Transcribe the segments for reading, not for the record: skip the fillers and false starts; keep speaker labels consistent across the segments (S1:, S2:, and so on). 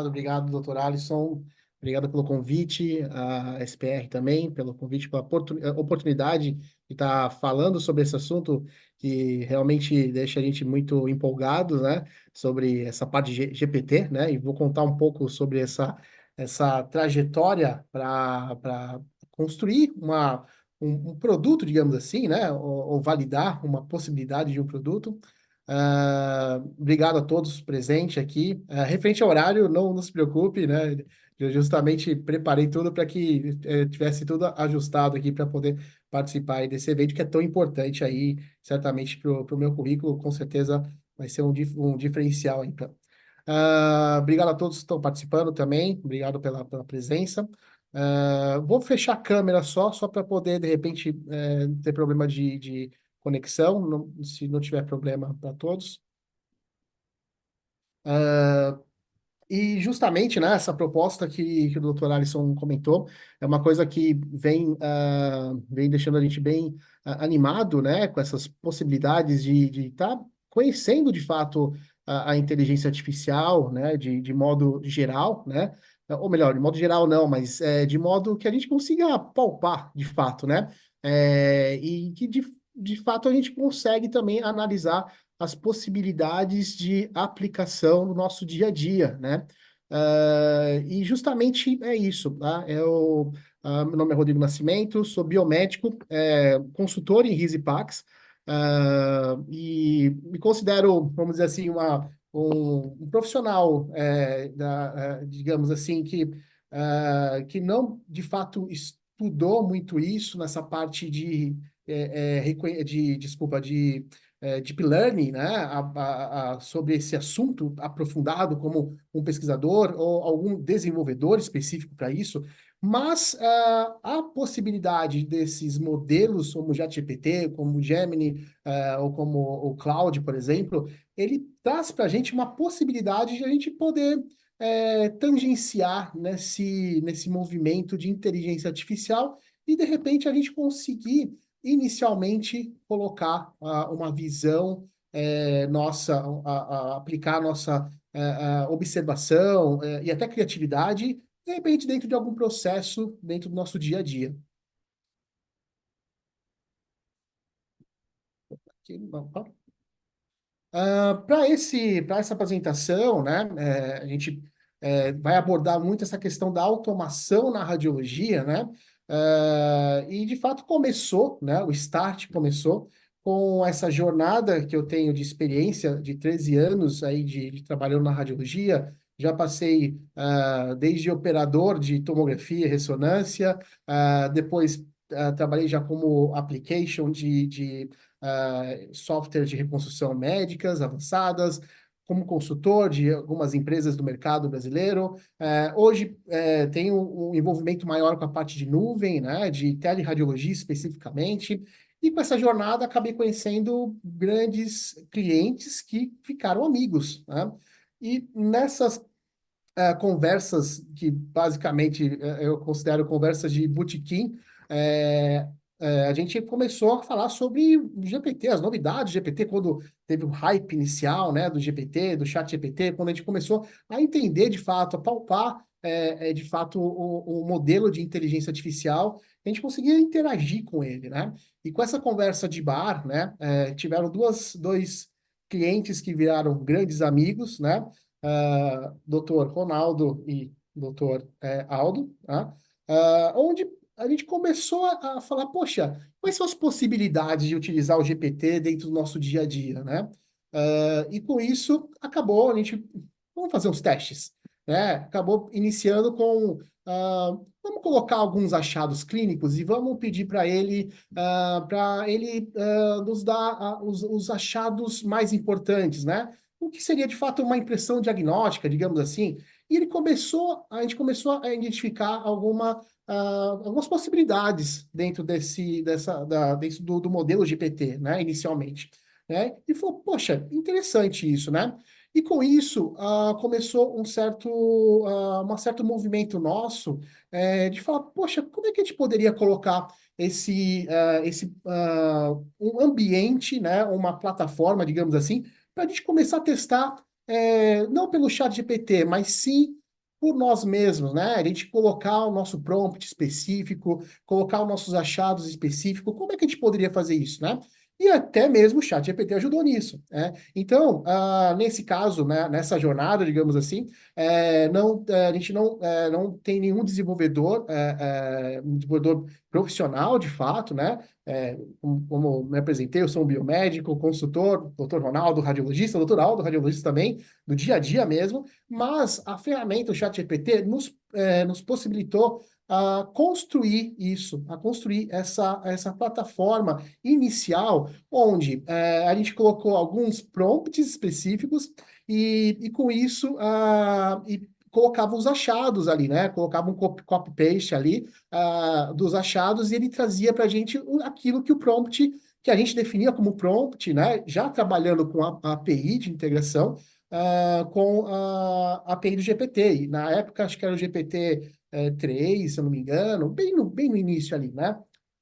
S1: Obrigado, doutor Alisson. Obrigado pelo convite, a SPR também, pelo convite, pela oportunidade de estar falando sobre esse assunto que realmente deixa a gente muito empolgado, né? Sobre essa parte de GPT, né? E vou contar um pouco sobre essa trajetória para construir um produto, digamos assim, né? Ou validar uma possibilidade de um produto. Obrigado a todos presentes aqui. Referente ao horário, não se preocupe, né? Eu justamente preparei tudo para que tivesse tudo ajustado aqui para poder participar aí desse evento que é tão importante aí, certamente para o meu currículo, com certeza vai ser um diferencial aí. Obrigado a todos que estão participando também, obrigado pela presença. Vou fechar a câmera só para poder, de repente, ter problema de conexão, se não tiver problema para todos. E justamente, né, essa proposta que o doutor Alisson comentou é uma coisa que vem deixando a gente bem animado, né, com essas possibilidades de estar conhecendo de fato a inteligência artificial, né, de modo geral, né, ou melhor, de modo geral não, mas de modo que a gente consiga palpar de fato, né, e que de fato a gente consegue também analisar as possibilidades de aplicação no nosso dia a dia, né? E justamente é isso, tá? Meu nome é Rodrigo Nascimento, sou biomédico, consultor em RIS e PACS, e me considero, vamos dizer assim, um profissional, digamos assim, que não, de fato, estudou muito isso nessa parte desculpa, de deep learning, né, sobre esse assunto aprofundado como um pesquisador ou algum desenvolvedor específico para isso, mas a possibilidade desses modelos como o ChatGPT, como o Gemini, ou como o Claude, por exemplo, ele traz para a gente uma possibilidade de a gente poder tangenciar nesse movimento de inteligência artificial e, de repente, a gente conseguir inicialmente colocar uma visão nossa, aplicar a nossa observação e até criatividade, de repente, dentro de algum processo, dentro do nosso dia a dia. Aqui, para essa apresentação, né, a gente vai abordar muito essa questão da automação na radiologia, né, e de fato começou, né, o start começou com essa jornada que eu tenho de experiência de 13 anos aí de trabalhando na radiologia. Já passei desde operador de tomografia e ressonância, depois trabalhei já como application de software de reconstrução médicas avançadas, como consultor de algumas empresas do mercado brasileiro. Hoje tenho um envolvimento maior com a parte de nuvem, né, de teleradiologia especificamente, e com essa jornada acabei conhecendo grandes clientes que ficaram amigos, né? E nessas conversas que basicamente eu considero conversas de botequim, é, a gente começou a falar sobre o GPT, as novidades do GPT, quando teve o hype inicial, né, do GPT, do chat GPT, quando a gente começou a entender de fato, a palpar de fato o modelo de inteligência artificial, a gente conseguia interagir com ele, né? E com essa conversa de bar, né, tiveram dois clientes que viraram grandes amigos, né? Doutor Ronaldo e doutor Aldo, tá? Onde a gente começou a falar, poxa, quais são as possibilidades de utilizar o GPT dentro do nosso dia a dia, né? E com isso, acabou, a gente, vamos fazer uns testes, né? Acabou iniciando com, vamos colocar alguns achados clínicos e vamos pedir para ele nos dar os achados mais importantes, né? O que seria de fato uma impressão diagnóstica, digamos assim. E a gente começou a identificar algumas possibilidades dentro dentro do modelo GPT, né, inicialmente. Né? E falou, poxa, interessante isso, né? E com isso começou um certo movimento nosso de falar, poxa, como é que a gente poderia colocar um ambiente, né, uma plataforma, digamos assim, para a gente começar a testar não pelo chat GPT, mas sim por nós mesmos, né? A gente colocar o nosso prompt específico, colocar os nossos achados específicos, como é que a gente poderia fazer isso, né? E até mesmo o chat GPT ajudou nisso, né? Então, nesse caso, né, nessa jornada, digamos assim, a gente não tem nenhum desenvolvedor, um desenvolvedor profissional, de fato, né? Como me apresentei, eu sou um biomédico, consultor, doutor Ronaldo, radiologista, doutor Aldo, radiologista também, do dia a dia mesmo, mas a ferramenta, o ChatGPT, nos possibilitou a construir isso, a construir essa plataforma inicial, onde a gente colocou alguns prompts específicos e com isso colocava os achados ali, né? Colocava um copy-paste ali dos achados e ele trazia para a gente aquilo que o prompt, que a gente definia como prompt, né? Já trabalhando com a API de integração, com a API do GPT. E na época, acho que era o GPT 3, se eu não me engano, bem no início ali, né?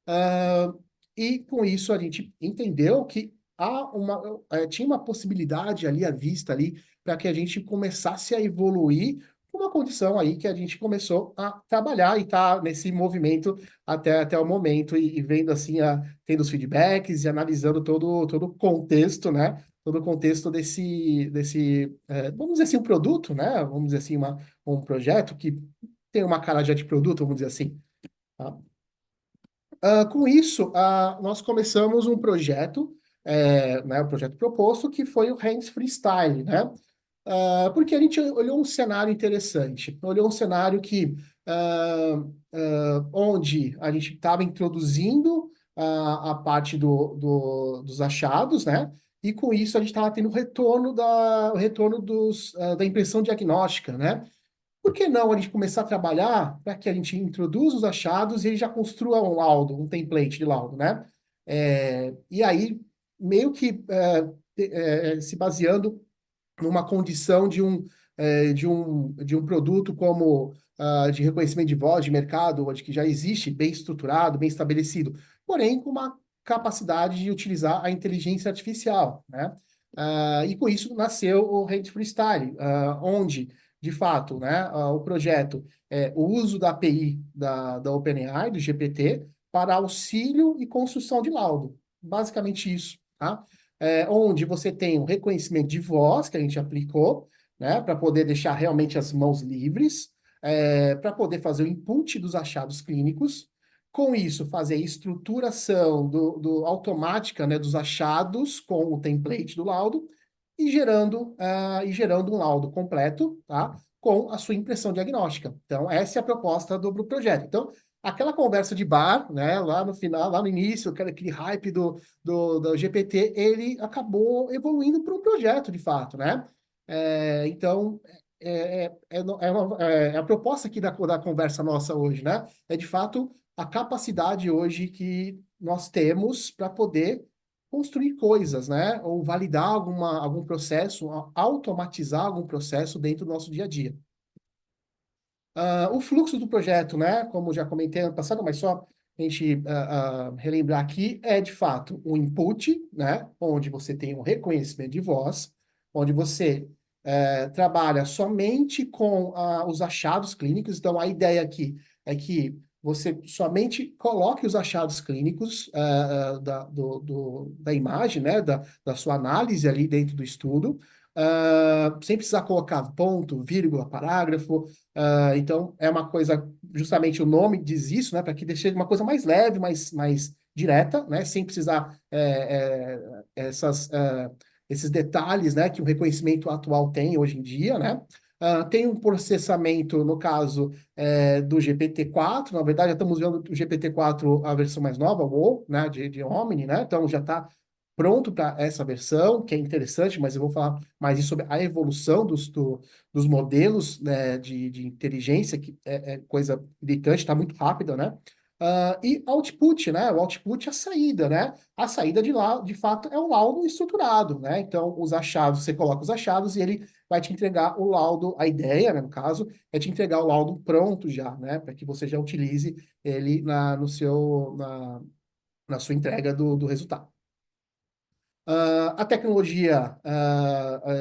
S1: Ah, e com isso a gente entendeu que tinha uma possibilidade ali à vista ali para que a gente começasse a evoluir uma condição aí que a gente começou a trabalhar e está nesse movimento até o momento e vendo assim, tendo os feedbacks e analisando todo o contexto, né? Todo o contexto vamos dizer assim, um produto, né? Vamos dizer assim, um projeto que tem uma cara já de produto, vamos dizer assim. Tá? Com isso, nós começamos um projeto, né, o projeto proposto, que foi o Hands Freestyle, né? Porque a gente olhou um cenário interessante, olhou um cenário onde a gente estava introduzindo a parte dos achados, né? E com isso a gente estava tendo o retorno da impressão diagnóstica, né? Por que não a gente começar a trabalhar para que a gente introduza os achados e ele já construa um laudo, um template de laudo, né? E aí, meio que se baseando numa condição de um produto como de reconhecimento de voz de mercado, onde que já existe, bem estruturado, bem estabelecido, porém com uma capacidade de utilizar a inteligência artificial, né? E com isso nasceu o Rede Freestyle, onde, de fato, né, o projeto é o uso da API da OpenAI, do GPT, para auxílio e construção de laudo. Basicamente isso, tá? Onde você tem o reconhecimento de voz, que a gente aplicou, né, para poder deixar realmente as mãos livres, para poder fazer o input dos achados clínicos, com isso fazer a estruturação automática, né, dos achados com o template do laudo e gerando um laudo completo, tá, com a sua impressão diagnóstica. Então, essa é a proposta do projeto. Então, aquela conversa de bar, né, lá no final, lá no início, aquele hype do GPT, ele acabou evoluindo para um projeto, de fato, né? Então, a proposta aqui da conversa nossa hoje, né? É, de fato, a capacidade hoje que nós temos para poder construir coisas, né? Ou validar algum processo, automatizar algum processo dentro do nosso dia a dia. O fluxo do projeto, né, como já comentei ano passado, mas só a gente relembrar aqui, é de fato o input, né, onde você tem um reconhecimento de voz, onde você trabalha somente com os achados clínicos. Então, a ideia aqui é que você somente coloque os achados clínicos da imagem, né, da sua análise ali dentro do estudo, sem precisar colocar ponto, vírgula, parágrafo. Então, é uma coisa, justamente o nome diz isso, né, para que deixe uma coisa mais leve, mais direta, né, sem precisar esses detalhes, né, que o reconhecimento atual tem hoje em dia, né. Tem um processamento, no caso do GPT-4, na verdade, já estamos vendo o GPT-4, a versão mais nova, o, né, de Omni, né, então já está pronto para essa versão, que é interessante, mas eu vou falar mais sobre a evolução dos modelos, né, de inteligência, que é coisa gritante, está muito rápida, né? E output, né? O output é a saída, né? A saída de lá, de fato, é o laudo estruturado, né? Então, os achados, você coloca os achados e ele vai te entregar o laudo, a ideia, né, no caso, é te entregar o laudo pronto já, né? Para que você já utilize ele na sua entrega do resultado. A tecnologia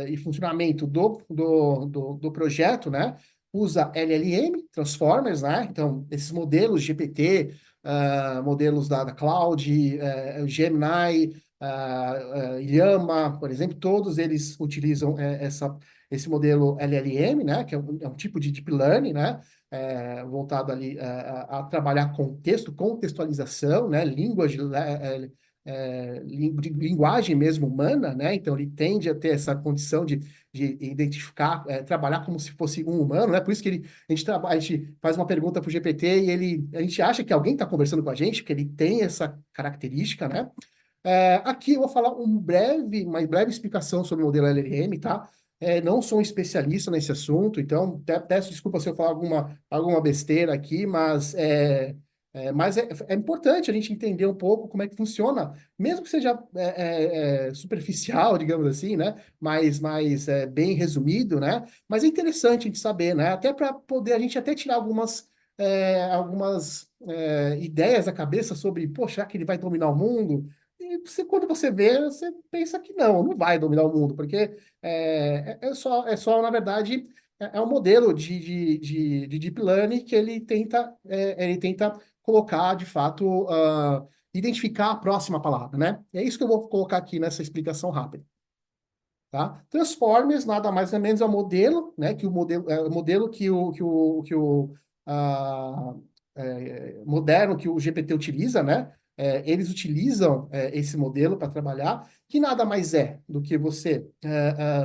S1: e funcionamento do projeto, né, usa LLM, Transformers, né? Então, esses modelos GPT, modelos da Cloud, Gemini, Llama, por exemplo, todos eles utilizam esse modelo LLM, né? Que é um tipo de deep learning, né? Voltado ali a trabalhar contexto, contextualização, né? De linguagem mesmo humana, né? Então ele tende a ter essa condição de identificar, trabalhar como se fosse um humano, né? Por isso que a gente faz uma pergunta para o GPT e a gente acha que alguém está conversando com a gente, porque ele tem essa característica, né? Aqui eu vou falar uma breve explicação sobre o modelo LLM, tá? Não sou um especialista nesse assunto, então peço desculpa se eu falar alguma besteira aqui, mas é importante a gente entender um pouco como é que funciona, mesmo que seja superficial, digamos assim, né? Mas bem resumido, né? Mas é interessante a gente saber, né? Até para poder a gente até tirar algumas ideias da cabeça sobre, poxa, será que ele vai dominar o mundo? E quando você vê, você pensa que não vai dominar o mundo, porque é só na verdade, é um modelo de deep learning que ele tenta colocar, de fato, identificar a próxima palavra, né? É isso que eu vou colocar aqui nessa explicação rápida. Tá? Transformers nada mais nem menos é o modelo, né? Que o modelo ah, moderno que o GPT utiliza, né? Eles utilizam esse modelo para trabalhar, que nada mais é do que você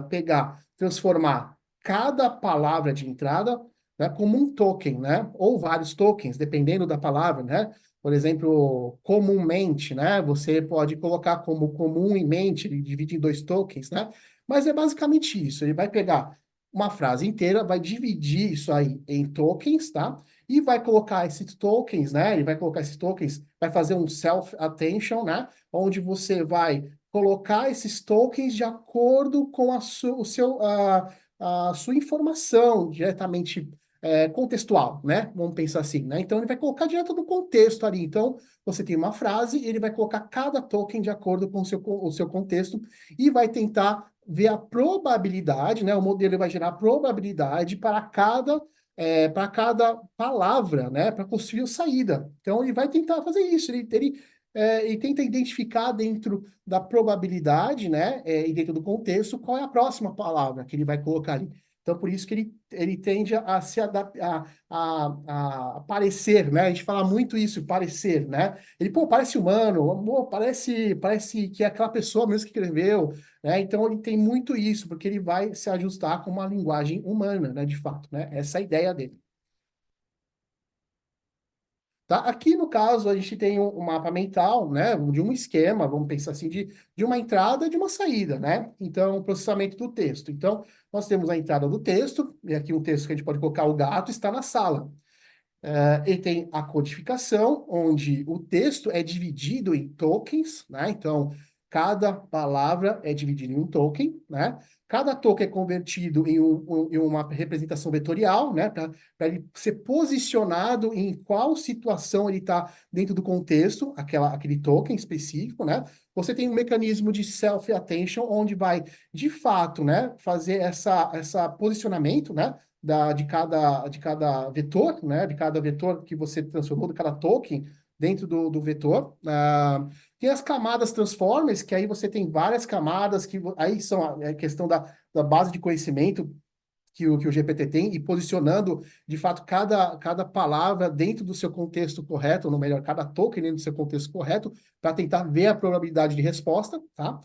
S1: pegar, transformar cada palavra de entrada, né, como um token, né? Ou vários tokens, dependendo da palavra, né? Por exemplo, comumente, né? Você pode colocar como comum e mente, ele divide em dois tokens, né? Mas é basicamente isso. Ele vai pegar uma frase inteira, vai dividir isso aí em tokens, tá? E vai colocar esses tokens, né? Ele vai colocar esses tokens, vai fazer um self-attention, né? Onde você vai colocar esses tokens de acordo com a sua informação diretamente contextual, né? Vamos pensar assim, né? Então ele vai colocar direto do contexto ali. Então você tem uma frase, ele vai colocar cada token de acordo com o seu contexto e vai tentar ver a probabilidade, né? O modelo vai gerar probabilidade para cada palavra, né? Para possível saída. Então, ele vai tentar fazer isso. Ele tenta identificar dentro da probabilidade, né? E dentro do contexto, qual é a próxima palavra que ele vai colocar ali. Então, por isso que ele tende a se adaptar, a parecer, né? A gente fala muito isso, parecer, né? Ele, pô, parece humano, amor, parece que é aquela pessoa mesmo que escreveu, né? Então ele tem muito isso, porque ele vai se ajustar com uma linguagem humana, né? De fato, né? Essa é a ideia dele. Tá? Aqui, no caso, a gente tem um mapa mental, né? De um esquema, vamos pensar assim, de uma entrada e de uma saída, né? Então, o processamento do texto. Então, nós temos a entrada do texto, e aqui um texto que a gente pode colocar: o gato está na sala. Ele tem a codificação, onde o texto é dividido em tokens, né? Então, cada palavra é dividida em um token, né? Cada token é convertido em uma representação vetorial, né? Para ele ser posicionado em qual situação ele está dentro do contexto, aquele token específico, né? Você tem um mecanismo de self-attention, onde vai, de fato, né, fazer essa posicionamento, né? De cada vetor, né? De cada vetor que você transformou, de cada token dentro do vetor. Tem as camadas transformers, que aí você tem várias camadas, que aí são a questão da base de conhecimento que o GPT tem, e posicionando, de fato, cada palavra dentro do seu contexto correto, ou melhor, cada token dentro do seu contexto correto, para tentar ver a probabilidade de resposta, tá?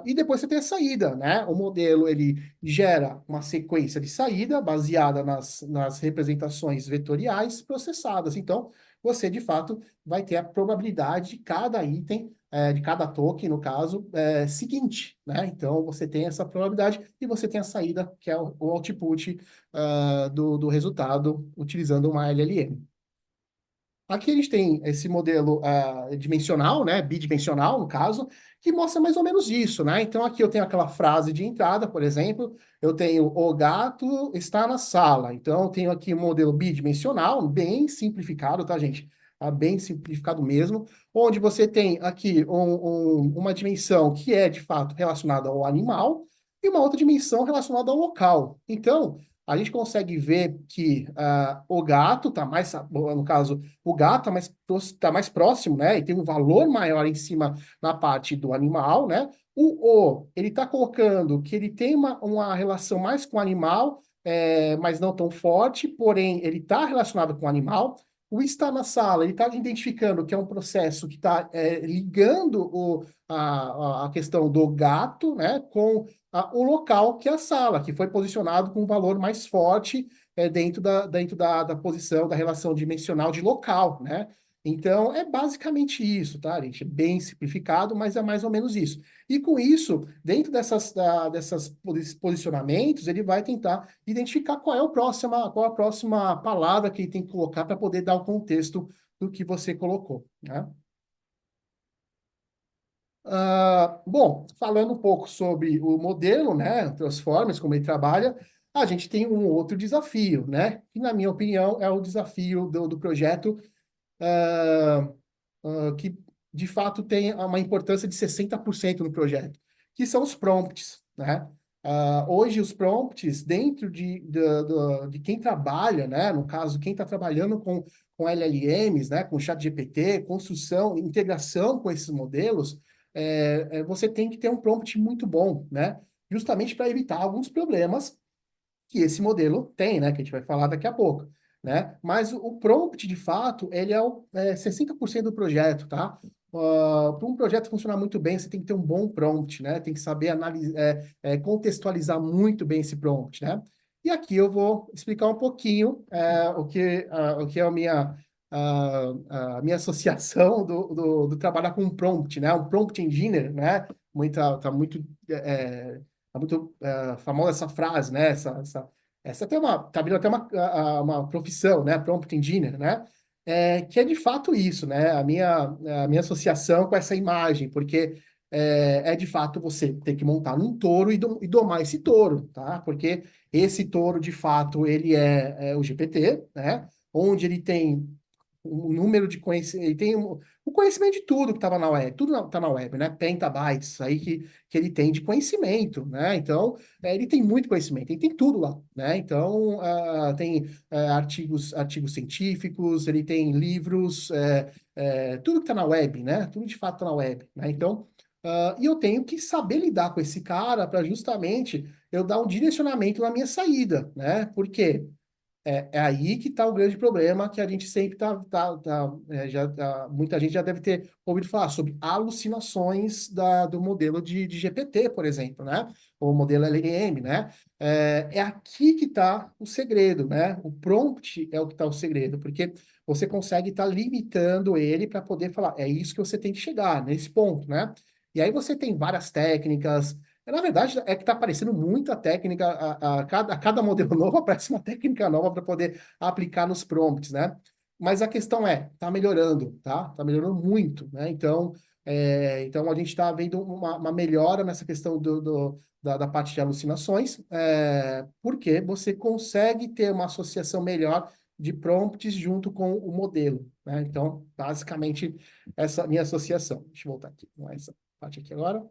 S1: E depois você tem a saída, né? O modelo, ele gera uma sequência de saída baseada nas representações vetoriais processadas. Então, você, de fato, vai ter a probabilidade de cada item, de cada token, no caso, seguinte, né? Então, você tem essa probabilidade e você tem a saída, que é o output, do resultado, utilizando uma LLM. Aqui a gente tem esse modelo dimensional, né, bidimensional, no caso, que mostra mais ou menos isso, né? Então aqui eu tenho aquela frase de entrada, por exemplo, eu tenho: o gato está na sala. Então eu tenho aqui um modelo bidimensional, bem simplificado, tá, gente? bem simplificado mesmo, onde você tem aqui uma dimensão que é, de fato, relacionada ao animal e uma outra dimensão relacionada ao local. Então, a gente consegue ver que o gato está mais, no caso, o gato tá mais próximo, né? E tem um valor maior em cima na parte do animal, né? Ele está colocando que ele tem uma relação mais com o animal, mas não tão forte, porém, ele está relacionado com o animal. O está na sala, ele está identificando que é um processo que está ligando a questão do gato, né, com o local que é a sala, que foi posicionado com um valor mais forte dentro da posição, da relação dimensional de local, né? Então, é basicamente isso, tá, gente? É bem simplificado, mas é mais ou menos isso. E com isso, dentro dessas posicionamentos, ele vai tentar identificar qual a próxima palavra que ele tem que colocar para poder dar o contexto do que você colocou, né? Bom, falando um pouco sobre o modelo, né, Transformers, como ele trabalha, a gente tem um outro desafio, né? Que, na minha opinião, é o desafio do projeto, ah, que de fato tem uma importância de 60% no projeto, que são os prompts, né? Hoje, os prompts, dentro de quem trabalha, né? No caso, quem está trabalhando com LLMs, né? Com ChatGPT, construção, integração com esses modelos, você tem que ter um prompt muito bom, né? Justamente para evitar alguns problemas que esse modelo tem, né? Que a gente vai falar daqui a pouco, né? Mas o prompt, de fato, ele é 60% do projeto, tá? Para um projeto funcionar muito bem, você tem que ter um bom prompt, né? Tem que saber contextualizar muito bem esse prompt, né? E aqui eu vou explicar um pouquinho o que é a minha associação do trabalhar com um prompt, né? Um prompt engineer, né? Tá muito famosa essa frase, né? Essa até tá vindo até uma profissão, né? Prompt engineer, né? Que é de fato isso, né? A minha associação com essa imagem, porque de fato você ter que montar num touro e domar esse touro, tá? Porque esse touro, de fato, ele é o GPT, né? Onde ele tem um número de conhecimento, ele tem o conhecimento de tudo que estava na web, tudo está na web, né? Petabytes aí que ele tem de conhecimento, né? Então, ele tem muito conhecimento, ele tem tudo lá, né? Então, tem artigos científicos, ele tem livros, tudo que está na web, né? Tudo de fato está na web, né? Então, e eu tenho que saber lidar com esse cara para justamente eu dar um direcionamento na minha saída, né? Por quê? É aí que está o grande problema que a gente sempre muita gente já deve ter ouvido falar sobre alucinações do modelo de GPT, por exemplo, né? Ou modelo LLM, né? É aqui que está o segredo, né? O prompt é o que está o segredo, porque você consegue estar limitando ele para poder falar, é isso que você tem que chegar, nesse ponto, né? E aí você tem várias técnicas. Na verdade, é que está aparecendo muita técnica, a cada modelo novo aparece uma técnica nova para poder aplicar nos prompts, né? Mas a questão tá melhorando, tá? Tá melhorando muito, né? Então a gente está vendo uma melhora nessa questão da parte de alucinações, porque você consegue ter uma associação melhor de prompts junto com o modelo, né? Então, basicamente, essa é a minha associação. Deixa eu voltar aqui, não é essa parte aqui agora.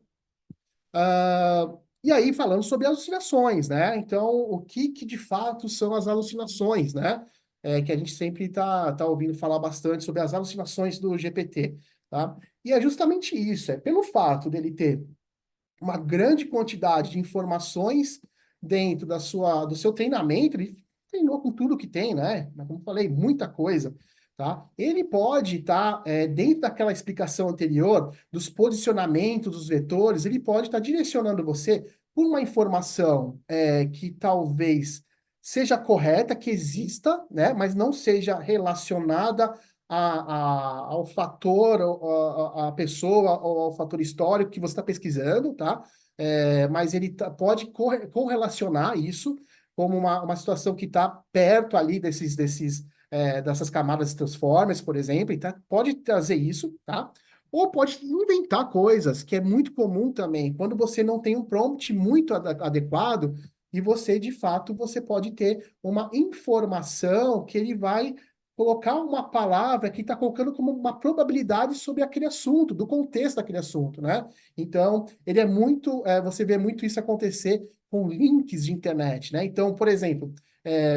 S1: E aí, falando sobre alucinações, né? Então, o que de fato são as alucinações, né? Que a gente sempre tá ouvindo falar bastante sobre as alucinações do GPT, tá? E é justamente isso, é pelo fato dele ter uma grande quantidade de informações dentro do seu treinamento, ele treinou com tudo que tem, né? Mas, como eu falei, muita coisa, tá? Ele pode estar, dentro daquela explicação anterior, dos posicionamentos dos vetores, ele pode estar direcionando você por uma informação que talvez seja correta, que exista, né? Mas não seja relacionada ao fator, a pessoa, ou ao fator histórico que você está pesquisando, tá? Mas ele pode correlacionar isso como uma situação que está perto ali dessas camadas transformers, por exemplo, e pode trazer isso, tá? Ou pode inventar coisas, que é muito comum também, quando você não tem um prompt muito adequado, e você, de fato, você pode ter uma informação que ele vai colocar uma palavra que está colocando como uma probabilidade sobre aquele assunto, do contexto daquele assunto, né? Então, ele é muito, você vê muito isso acontecer com links de internet, né? Então, por exemplo,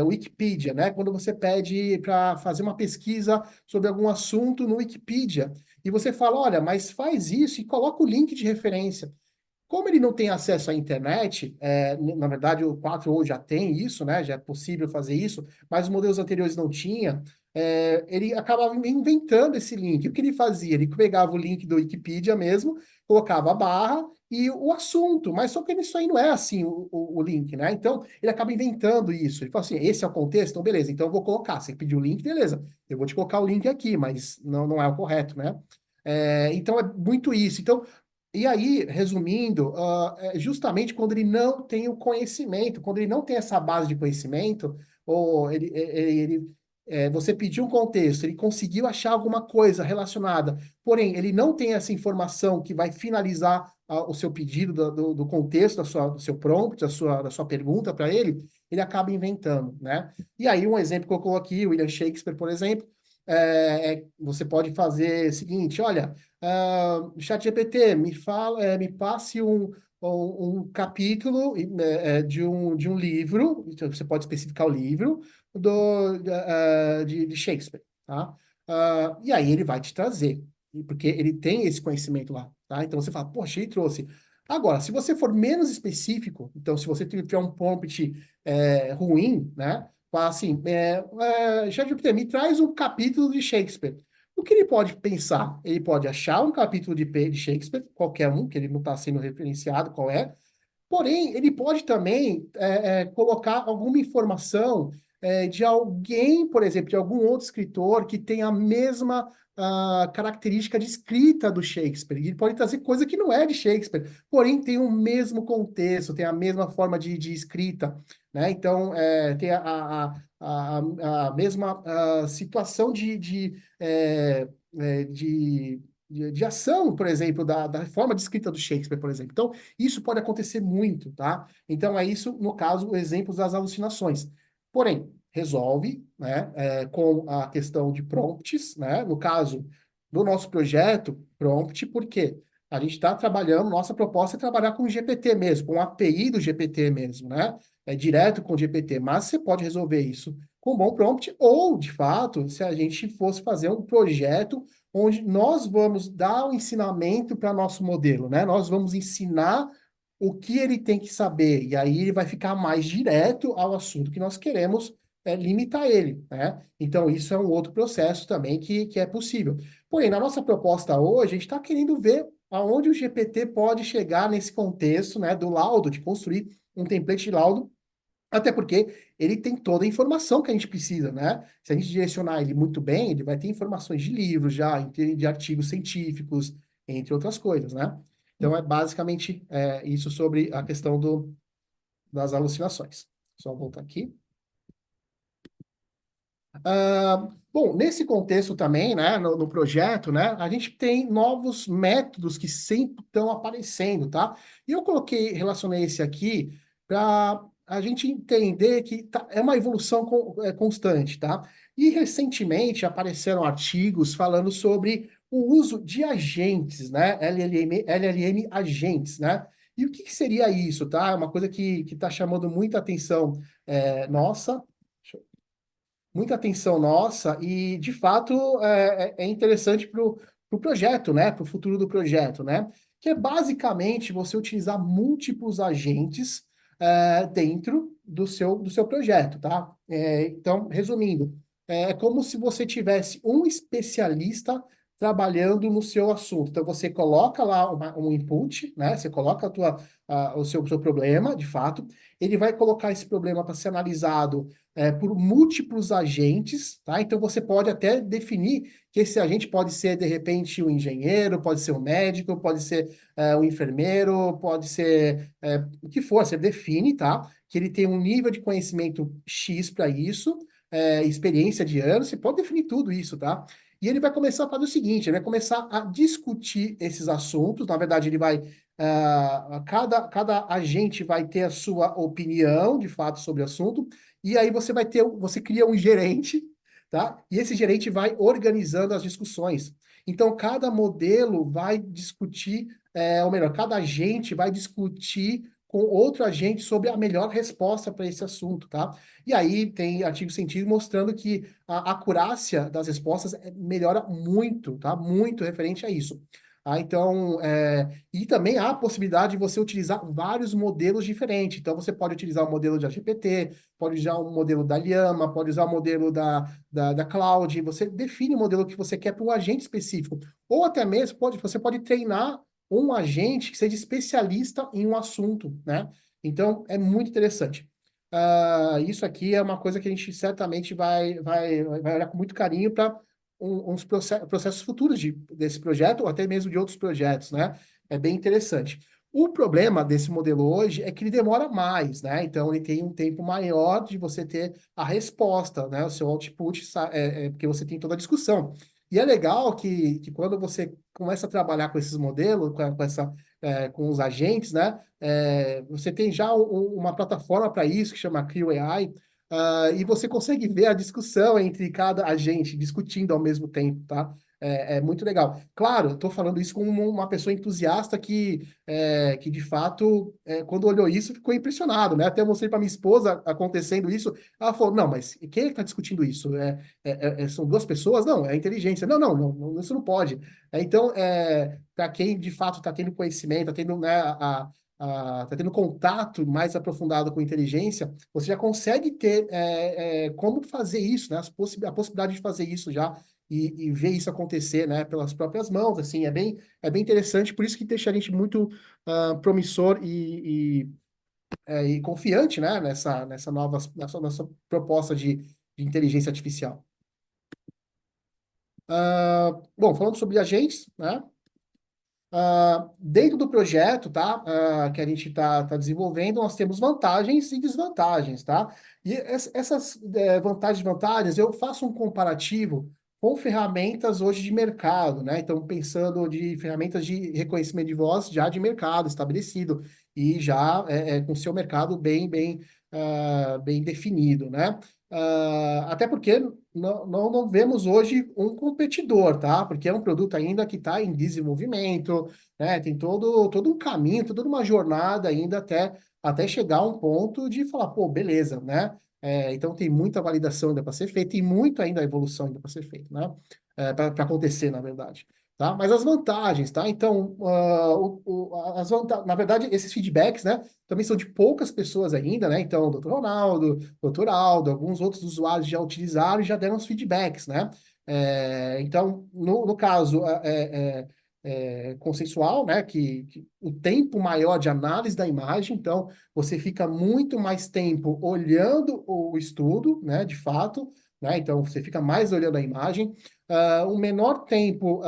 S1: Wikipedia, né? Quando você pede para fazer uma pesquisa sobre algum assunto no Wikipedia, e você fala, olha, mas faz isso e coloca o link de referência. Como ele não tem acesso à internet, na verdade o 4 hoje já tem isso, né? Já é possível fazer isso, mas os modelos anteriores não tinha. Ele acabava inventando esse link. O que ele fazia? Ele pegava o link do Wikipedia mesmo, colocava a barra e o assunto, mas só que isso aí não é assim o link, né? Então ele acaba inventando isso. Ele fala assim: esse é o contexto, então beleza, então eu vou colocar. Você pediu o link, beleza, eu vou te colocar o link aqui, mas não é o correto, né? Então é muito isso. Então, e aí, resumindo, é justamente quando ele não tem o conhecimento, quando ele não tem essa base de conhecimento, ou você pediu um contexto, ele conseguiu achar alguma coisa relacionada, porém, ele não tem essa informação que vai finalizar o seu pedido do contexto do seu prompt, da sua pergunta para ele acaba inventando, né? E aí, um exemplo que eu coloquei aqui, William Shakespeare, por exemplo, você pode fazer o seguinte, olha, ChatGPT, me passe um capítulo de um livro, então você pode especificar o livro de Shakespeare, tá? E aí ele vai te trazer, porque ele tem esse conhecimento lá, tá? Então você fala, poxa, ele trouxe. Agora, se você for menos específico, então se você tiver um prompt ruim, né? Fala assim, ChatGPT, me traz um capítulo de Shakespeare. O que ele pode pensar? Ele pode achar um capítulo de Shakespeare, qualquer um, que ele não está sendo referenciado, qual é, porém, ele pode também colocar alguma informação de alguém, por exemplo, de algum outro escritor que tem a mesma característica de escrita do Shakespeare. Ele pode trazer coisa que não é de Shakespeare, porém tem o mesmo contexto, tem a mesma forma de escrita, né? Então, tem a mesma situação de ação, por exemplo, da forma de escrita do Shakespeare, por exemplo. Então, isso pode acontecer muito, tá? Então, é isso, no caso, o exemplo das alucinações. Porém, resolve, né, com a questão de prompts, né? No caso do nosso projeto, prompt, por quê? A gente está trabalhando, nossa proposta é trabalhar com o GPT mesmo, com a API do GPT mesmo, né? É direto com o GPT, mas você pode resolver isso com um bom prompt, ou, de fato, se a gente fosse fazer um projeto onde nós vamos dar o ensinamento para nosso modelo, né? Nós vamos ensinar o que ele tem que saber, e aí ele vai ficar mais direto ao assunto que nós queremos limitar ele, né? Então, isso é um outro processo também que é possível. Porém, na nossa proposta hoje, a gente está querendo ver aonde o GPT pode chegar nesse contexto, né, do laudo, de construir um template de laudo, até porque ele tem toda a informação que a gente precisa, né? Se a gente direcionar ele muito bem, ele vai ter informações de livros já, de artigos científicos, entre outras coisas, né? Então, é basicamente isso sobre a questão das alucinações. Só voltar aqui. Bom, nesse contexto também, né, no projeto, né, a gente tem novos métodos que sempre estão aparecendo, tá? E eu relacionei esse aqui para a gente entender que é uma evolução constante, tá? E recentemente apareceram artigos falando sobre o uso de agentes, né? LLM agentes, né? E o que que seria isso, tá? É uma coisa que está chamando muita atenção nossa, muita atenção nossa e, de fato, é interessante para o projeto, né? Para o futuro do projeto, né? Que é basicamente você utilizar múltiplos agentes dentro do seu projeto, tá? Então, resumindo, é como se você tivesse um especialista trabalhando no seu assunto. Então, você coloca lá um input, né? Você coloca o seu problema, de fato, ele vai colocar esse problema para ser analisado por múltiplos agentes, tá? Então você pode até definir que esse agente pode ser, de repente, um engenheiro, pode ser um médico, pode ser um enfermeiro, pode ser o que for, você define, tá? Que ele tem um nível de conhecimento X para isso, experiência de anos, você pode definir tudo isso, tá? E ele vai começar a fazer o seguinte, ele vai começar a discutir esses assuntos, na verdade ele vai cada agente vai ter a sua opinião, de fato, sobre o assunto, e aí você cria um gerente, tá? E esse gerente vai organizando as discussões. Então, cada modelo vai discutir, ou melhor, cada agente vai discutir com outro agente sobre a melhor resposta para esse assunto, tá? E aí tem artigo científico mostrando que a acurácia das respostas melhora muito, tá? Muito referente a isso. Então, e também há a possibilidade de você utilizar vários modelos diferentes. Então, você pode utilizar o modelo de GPT, pode usar um modelo da Llama, pode usar o modelo da Cloud. Você define o modelo que você quer para um agente específico. Ou até mesmo, você pode treinar um agente que seja especialista em um assunto, né? Então, é muito interessante. Isso aqui é uma coisa que a gente certamente vai olhar com muito carinho para uns processos futuros desse projeto, ou até mesmo de outros projetos, né? É bem interessante. O problema desse modelo hoje é que ele demora mais, né? Então, ele tem um tempo maior de você ter a resposta, né? O seu output, porque você tem toda a discussão. E é legal que quando você começa a trabalhar com esses modelos, com os agentes, né? Você tem já uma plataforma para isso, que chama Creo AI, e você consegue ver a discussão entre cada agente discutindo ao mesmo tempo, tá? É muito legal. Claro, eu estou falando isso como uma pessoa entusiasta que de fato, quando olhou isso, ficou impressionado, né? Até mostrei para minha esposa acontecendo isso. Ela falou: Não, mas quem está discutindo isso? São duas pessoas? Não, é inteligência. Não, não, não, isso não pode. Então, para quem de fato está tendo conhecimento, está tendo, né, tá tendo contato mais aprofundado com inteligência, você já consegue ter como fazer isso, né? A possibilidade de fazer isso já e ver isso acontecer, né? Pelas próprias mãos, assim, é bem interessante, por isso que deixa a gente muito promissor e confiante, né? Nessa proposta de inteligência artificial. Bom, falando sobre agentes, né? Dentro do projeto, tá? Que a gente tá desenvolvendo, nós temos vantagens e desvantagens, tá? E essas vantagens e desvantagens, eu faço um comparativo com ferramentas hoje de mercado, né? Então, pensando de ferramentas de reconhecimento de voz já de mercado estabelecido e já com seu mercado bem definido, né? Até porque não vemos hoje um competidor, tá? Porque é um produto ainda que está em desenvolvimento, né? Tem todo um caminho, toda uma jornada ainda até chegar a um ponto de falar, pô, beleza, né? Então tem muita validação ainda para ser feita e muito ainda evolução ainda para ser feita, né? Para acontecer, na verdade. Tá? Mas as vantagens, tá? Então, na verdade, esses feedbacks, né? Também são de poucas pessoas ainda, né? Então, o Dr. Ronaldo, Dr. Aldo, alguns outros usuários já utilizaram e já deram os feedbacks, né? Então, no caso consensual, né? Que o tempo maior de análise da imagem, então, você fica muito mais tempo olhando o estudo, né? De fato, né? Então, você fica mais olhando a imagem. Um menor tempo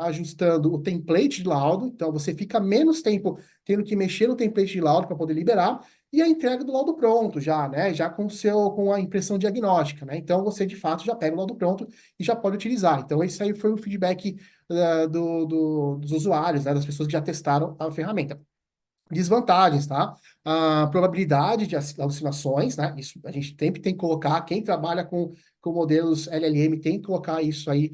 S1: ajustando o template de laudo, então você fica menos tempo tendo que mexer no template de laudo para poder liberar, e a entrega do laudo pronto já, né? Já com a impressão diagnóstica, né? Então você de fato já pega o laudo pronto e já pode utilizar. Então esse aí foi o feedback dos usuários, né? Das pessoas que já testaram a ferramenta. Desvantagens, tá? A probabilidade de alucinações, né? Isso a gente sempre tem que colocar. Quem trabalha com modelos LLM tem que colocar isso aí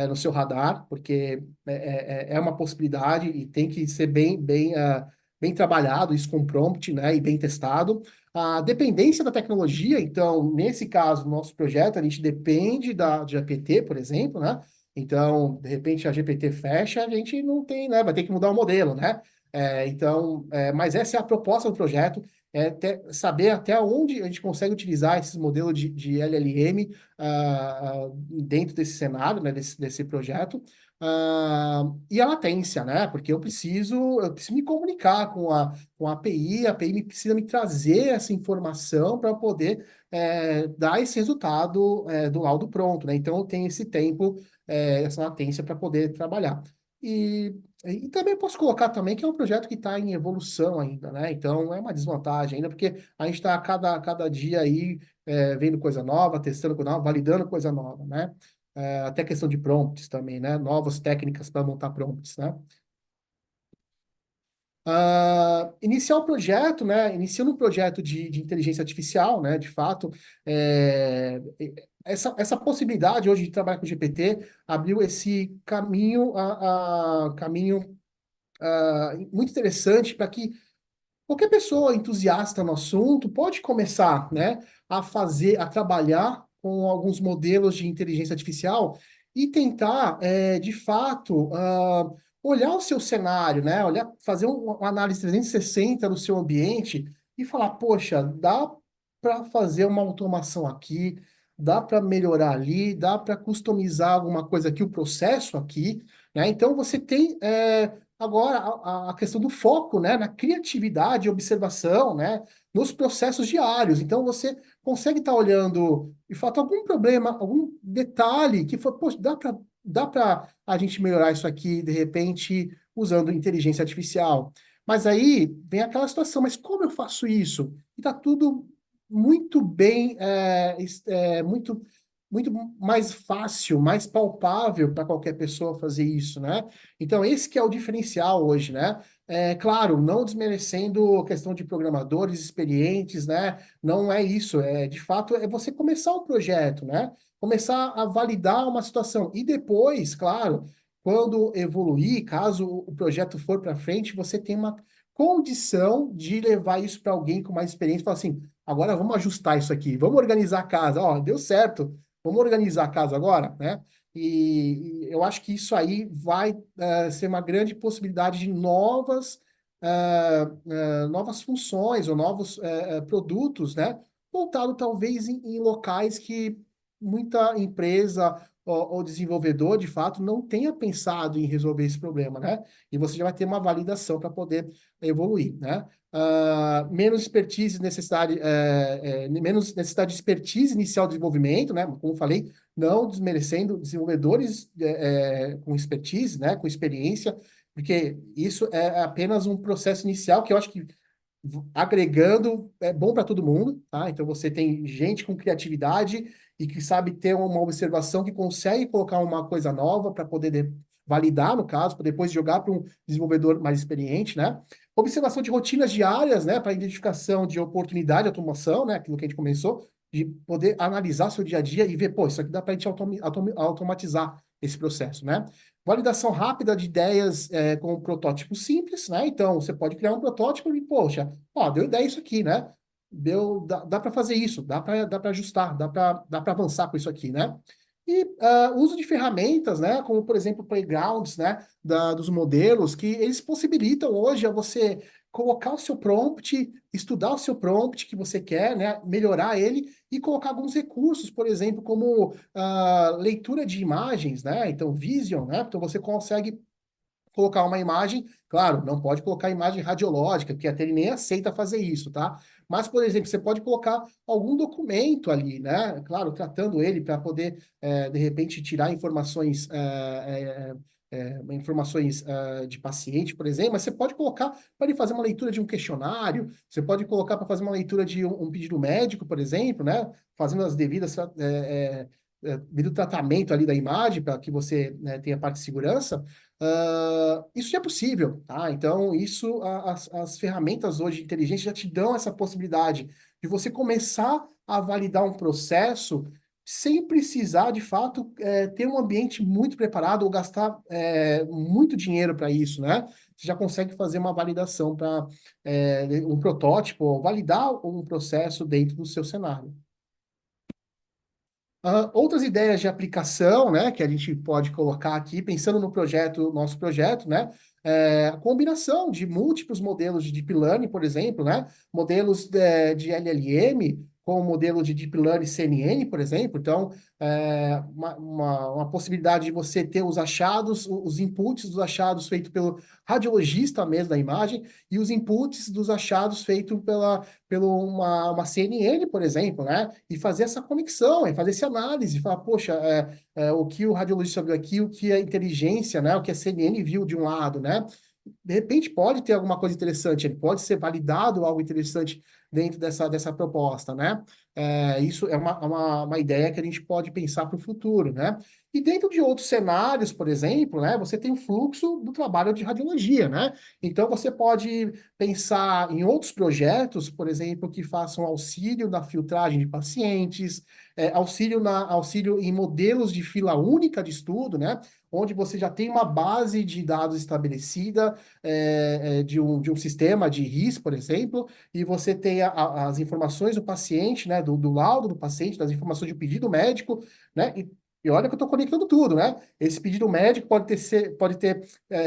S1: no seu radar, porque é uma possibilidade e tem que ser bem trabalhado, isso com prompt, né? E bem testado. A dependência da tecnologia, então, nesse caso, no nosso projeto, a gente depende da GPT, por exemplo, né? Então, de repente, a GPT fecha, a gente não tem, né? Vai ter que mudar o modelo, né? Então, mas essa é a proposta do projeto, saber até onde a gente consegue utilizar esses modelos de LLM dentro desse cenário, né, desse projeto, e a latência, né? Porque eu preciso me comunicar com a API me precisa me trazer essa informação para poder dar esse resultado do laudo pronto, né? Então, eu tenho esse tempo, essa latência para poder trabalhar. E também posso colocar também que é um projeto que está em evolução ainda, né? Então é uma desvantagem ainda, porque a gente está cada dia aí vendo coisa nova, testando coisa nova, validando coisa nova, né? Até questão de prompts também, né? Novas técnicas para montar prompts, né? Iniciar o projeto, né? Iniciando um projeto de inteligência artificial, né? De fato, é, essa possibilidade hoje de trabalhar com GPT abriu esse caminho, caminho muito interessante para que qualquer pessoa entusiasta no assunto pode começar, né, a fazer, a trabalhar com alguns modelos de inteligência artificial e tentar, de fato, olhar o seu cenário, né, olhar, fazer uma análise 360 do seu ambiente e falar, poxa, dá para fazer uma automação aqui, dá para melhorar ali, dá para customizar alguma coisa aqui, o processo aqui, né? Então você tem agora, a questão do foco, né, na criatividade e observação, né, nos processos diários. Então, você consegue estar olhando, de fato, algum problema, algum detalhe que foi, poxa, dá para a gente melhorar isso aqui, de repente, usando inteligência artificial. Mas aí vem aquela situação, mas como eu faço isso? E está tudo muito bem, muito mais fácil, mais palpável para qualquer pessoa fazer isso, né? Então, esse que é o diferencial hoje, né? É, claro, não desmerecendo a questão de programadores experientes, né? Não é isso. É, de fato, é você começar o projeto, né? Começar a validar uma situação. E depois, claro, quando evoluir, caso o projeto for para frente, você tem uma condição de levar isso para alguém com mais experiência e falar assim, agora vamos ajustar isso aqui, vamos organizar a casa. Ó, deu certo, vamos organizar a casa agora, né? E eu acho que isso aí vai ser uma grande possibilidade de novas funções ou novos produtos, né? Voltado talvez em locais que muita empresa ou desenvolvedor, de fato, não tenha pensado em resolver esse problema, né? E você já vai ter uma validação para poder evoluir, né? Menos expertise necessidade, menos necessidade de expertise inicial de desenvolvimento, né? Como eu falei, não desmerecendo desenvolvedores com expertise, né? Com experiência, porque isso é apenas um processo inicial que eu acho que agregando é bom para todo mundo, tá? Então você tem gente com criatividade e que sabe ter uma observação que consegue colocar uma coisa nova para poder validar, no caso, para depois jogar para um desenvolvedor mais experiente, né? Observação de rotinas diárias, né? Para identificação de oportunidade de automação, né? Aquilo que a gente começou, de poder analisar seu dia a dia e ver, pô, isso aqui dá para a gente automatizar esse processo, né? Validação rápida de ideias com um protótipo simples, né? Então, você pode criar um protótipo e, poxa, ó, deu ideia isso aqui, né? Dá para fazer isso, dá para ajustar, dá para avançar com isso aqui, né? E uso de ferramentas, né? Como, por exemplo, playgrounds, né? Dos modelos, que eles possibilitam hoje a você colocar o seu prompt, estudar o seu prompt que você quer, né? Melhorar ele e colocar alguns recursos, por exemplo, como leitura de imagens, né? Então, Vision, né? Então, você consegue colocar uma imagem, claro, não pode colocar imagem radiológica, porque até ele nem aceita fazer isso, tá? Mas, por exemplo, você pode colocar algum documento ali, né? Claro, tratando ele para poder, de repente, tirar informações de paciente, por exemplo, mas você pode colocar para ele fazer uma leitura de um questionário, você pode colocar para fazer uma leitura de um pedido médico, por exemplo, né? Fazendo as devidas devido tratamento ali da imagem para que você né, tenha parte de segurança. Isso já é possível, tá? Então, as ferramentas hoje de inteligência já te dão essa possibilidade de você começar a validar um processo sem precisar, de fato, ter um ambiente muito preparado ou gastar muito dinheiro para isso, né? Você já consegue fazer uma validação para um protótipo, ou validar um processo dentro do seu cenário. Outras ideias de aplicação, né, que a gente pode colocar aqui, pensando no projeto, nosso projeto, né, a combinação de múltiplos modelos de Deep Learning, por exemplo, né, modelos de LLM com o modelo de Deep Learning CNN, por exemplo. Então, uma possibilidade de você ter os achados, os inputs dos achados feitos pelo radiologista mesmo da imagem e os inputs dos achados feitos pela uma CNN, por exemplo, né? E fazer essa conexão, e fazer essa análise, falar, poxa, o que o radiologista viu aqui, o que a inteligência, né? O que a CNN viu de um lado, né? De repente pode ter alguma coisa interessante, ele pode ser validado algo interessante dentro dessa proposta, né? Isso é uma ideia que a gente pode pensar para o futuro, né? E dentro de outros cenários, por exemplo, né, você tem o fluxo do trabalho de radiologia, né? Então você pode pensar em outros projetos, por exemplo, que façam auxílio na filtragem de pacientes, auxílio em modelos de fila única de estudo, né? Onde você já tem uma base de dados estabelecida, de um sistema de RIS, por exemplo, e você tem as informações do paciente, né? Do laudo do paciente, das informações de pedido médico, né? E olha que eu estou conectando tudo, né? Esse pedido médico pode ter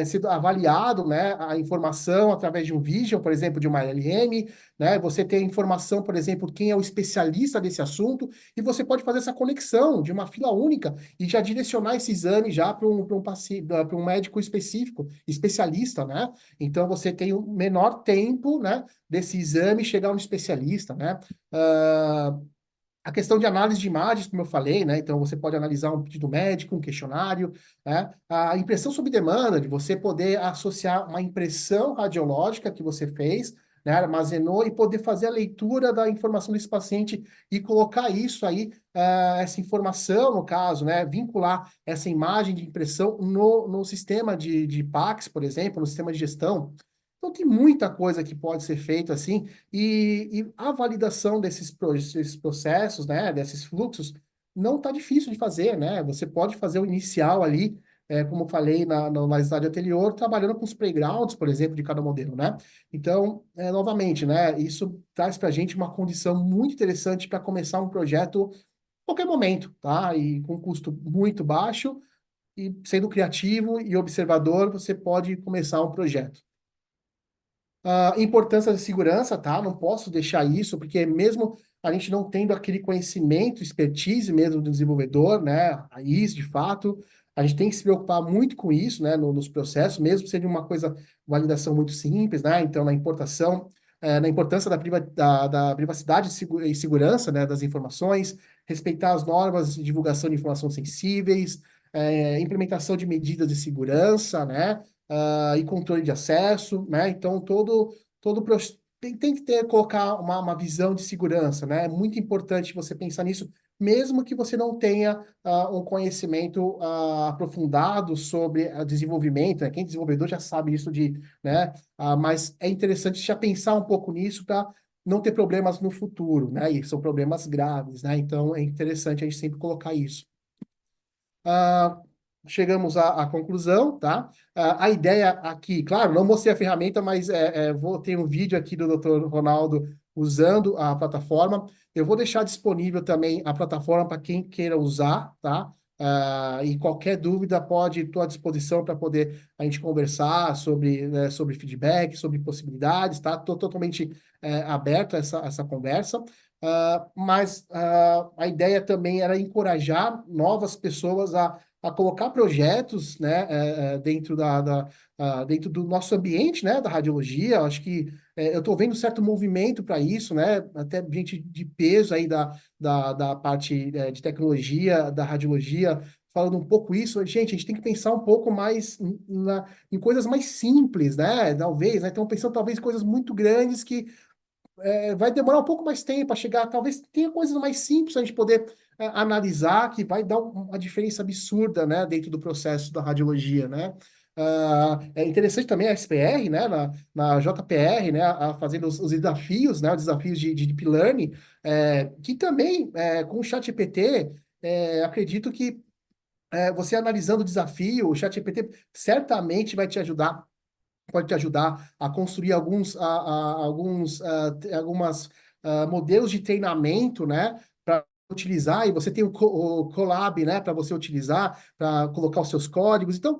S1: sido avaliado, né? A informação através de um Vision, por exemplo, de uma LLM, né? Você tem a informação, por exemplo, quem é o especialista desse assunto, e você pode fazer essa conexão de uma fila única e já direcionar esse exame já para um médico específico, especialista, né? Então você tem um menor tempo, né? Desse exame chegar no especialista, né? Ah, a questão de análise de imagens, como eu falei, né? Então, você pode analisar um pedido médico, um questionário, né? A impressão sob demanda, de você poder associar uma impressão radiológica que você fez, né? Armazenou e poder fazer a leitura da informação desse paciente e colocar isso aí, essa informação, no caso, né? Vincular essa imagem de impressão no sistema de PACS, por exemplo, no sistema de gestão. Então, tem muita coisa que pode ser feito assim, e a validação desses processos, né, desses fluxos, não está difícil de fazer, né? Você pode fazer o inicial ali, como eu falei na slide anterior, trabalhando com os playgrounds, por exemplo, de cada modelo, né? Então, novamente, né, isso traz para a gente uma condição muito interessante para começar um projeto a qualquer momento, tá? E com custo muito baixo, e sendo criativo e observador, você pode começar um projeto. Importância da segurança, tá? Não posso deixar isso, porque mesmo a gente não tendo aquele conhecimento, expertise mesmo do desenvolvedor, né? Raiz, de fato, a gente tem que se preocupar muito com isso, né? Nos processos, mesmo sendo uma coisa, validação muito simples, né? Então, na importação, na importância da privacidade e segurança, né? Das informações, respeitar as normas de divulgação de informações sensíveis, implementação de medidas de segurança, né? E controle de acesso, né? Então, tem que colocar uma visão de segurança, né? É muito importante você pensar nisso, mesmo que você não tenha um conhecimento aprofundado sobre desenvolvimento, né? Quem é desenvolvedor já sabe isso né? Mas é interessante já pensar um pouco nisso para não ter problemas no futuro, né? E são problemas graves, né? Então, é interessante a gente sempre colocar isso. Ah, chegamos à conclusão, tá? A ideia aqui, claro, não mostrei a ferramenta, mas ter um vídeo aqui do Dr. Ronaldo usando a plataforma. Eu vou deixar disponível também a plataforma para quem queira usar, tá? E qualquer dúvida estou à disposição para poder a gente conversar sobre feedback, sobre possibilidades, tá? Estou totalmente aberto a essa conversa. Mas a ideia também era encorajar novas pessoas a colocar projetos, né, dentro do nosso ambiente, né, da radiologia. Acho que eu estou vendo certo movimento para isso, né, até gente de peso aí da parte de tecnologia, da radiologia, falando um pouco isso. Gente, a gente tem que pensar um pouco mais em coisas mais simples, né, talvez, né, então pensando talvez em coisas muito grandes que vai demorar um pouco mais tempo a chegar. Talvez tenha coisas mais simples a gente poder analisar, que vai dar uma diferença absurda, né, dentro do processo da radiologia, né? É interessante também a SPR, né, na JPR, né, fazendo os desafios, né, os desafios de Deep Learning, que também, com o ChatGPT, acredito que você analisando o desafio, o ChatGPT certamente vai te ajudar, pode te ajudar a construir algumas modelos de treinamento, né, para utilizar, e você tem o Colab, né, para você utilizar, para colocar os seus códigos. Então,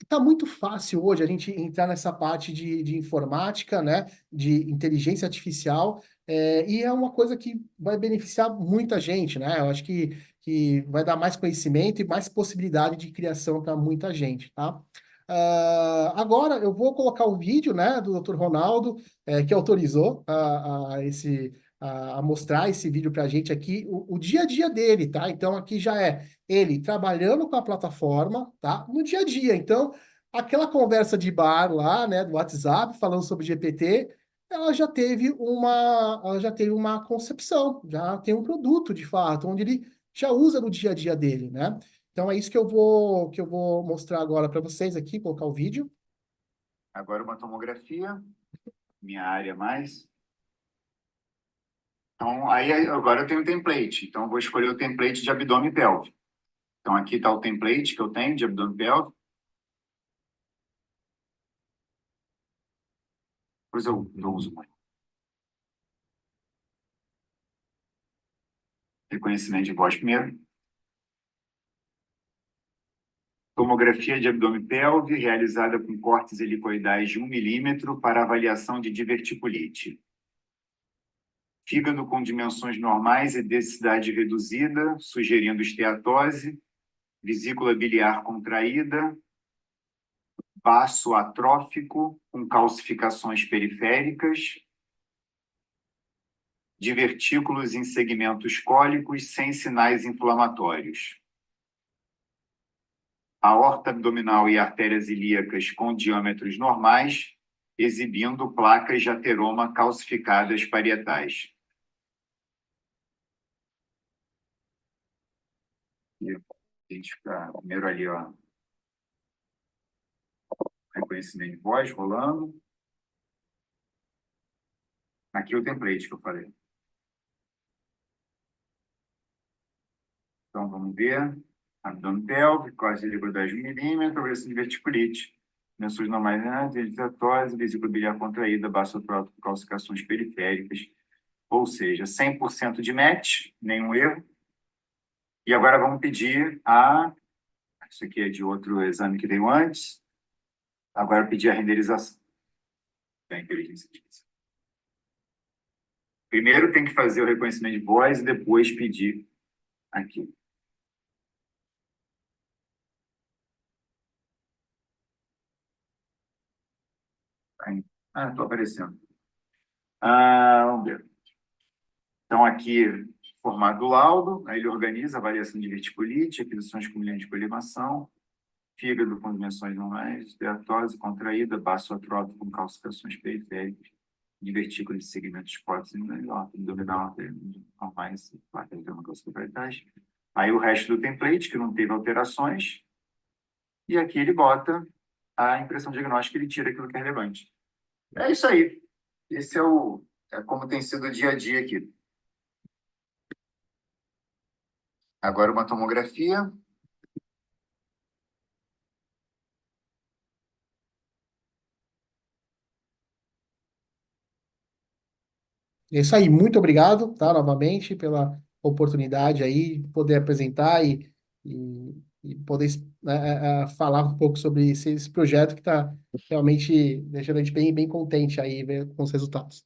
S1: tá muito fácil hoje a gente entrar nessa parte de informática, né, de inteligência artificial, e é uma coisa que vai beneficiar muita gente, né? Eu acho que vai dar mais conhecimento e mais possibilidade de criação para muita gente, tá? Agora eu vou colocar o vídeo, né, do Dr. Ronaldo, que autorizou a mostrar esse vídeo para a gente aqui, o dia a dia dele, tá? Então aqui já é ele trabalhando com a plataforma, tá? No dia a dia. Então, aquela conversa de bar lá, né, do WhatsApp, falando sobre GPT, ela já teve uma concepção, já tem um produto de fato, onde ele já usa no dia a dia dele, né? Então é isso que eu vou mostrar agora para vocês aqui, colocar o vídeo.
S2: Agora uma tomografia, minha área mais. Então, aí agora eu tenho um template. Então, eu vou escolher o template de abdômen pélvico. Então, aqui está o template que eu tenho de abdômen pélvico. Depois eu uso muito. Reconhecimento de voz primeiro. Tomografia de abdômen pélvico realizada com cortes helicoidais de 1 milímetro para avaliação de diverticulite. Fígado com dimensões normais e densidade reduzida, sugerindo esteatose. Vesícula biliar contraída. Baço atrófico com calcificações periféricas. Divertículos em segmentos cólicos sem sinais inflamatórios. Aorta abdominal e artérias ilíacas com diâmetros normais, exibindo placas de ateroma calcificadas parietais. E identificar primeiro ali, ó, reconhecimento de voz rolando. Aqui o template que eu falei. Então, vamos ver. Abdômen pélvico, corte de 10 milímetros, avaliação de verticulite. Dimensões normais, dilatose, vesícula biliar contraída, baço atrófico, calcificações periféricas. Ou seja, 100% de match, nenhum erro. E agora vamos pedir a... Isso aqui é de outro exame que veio antes. Agora pedir a renderização da inteligência artificial. Primeiro tem que fazer o reconhecimento de voz e depois pedir aqui. Estou aparecendo. Vamos ver. Então, aqui, formato do laudo, aí ele organiza a avaliação de verticulite, aquisições com milhão de colimação, fígado com dimensões normais, esteatose contraída, baço atrófico com calcificações periféricas, divertículo de segmentos córticos abdominal normais, placas de calcificadas. Aí o resto do template, que não teve alterações, e aqui ele bota a impressão diagnóstica, ele tira aquilo que é relevante. É isso aí. Esse é como tem sido o dia a dia aqui. Agora uma tomografia.
S1: É isso aí, muito obrigado, tá, novamente, pela oportunidade aí de poder apresentar e poder né, falar um pouco sobre esse projeto que está realmente deixando a gente bem contente aí com os resultados.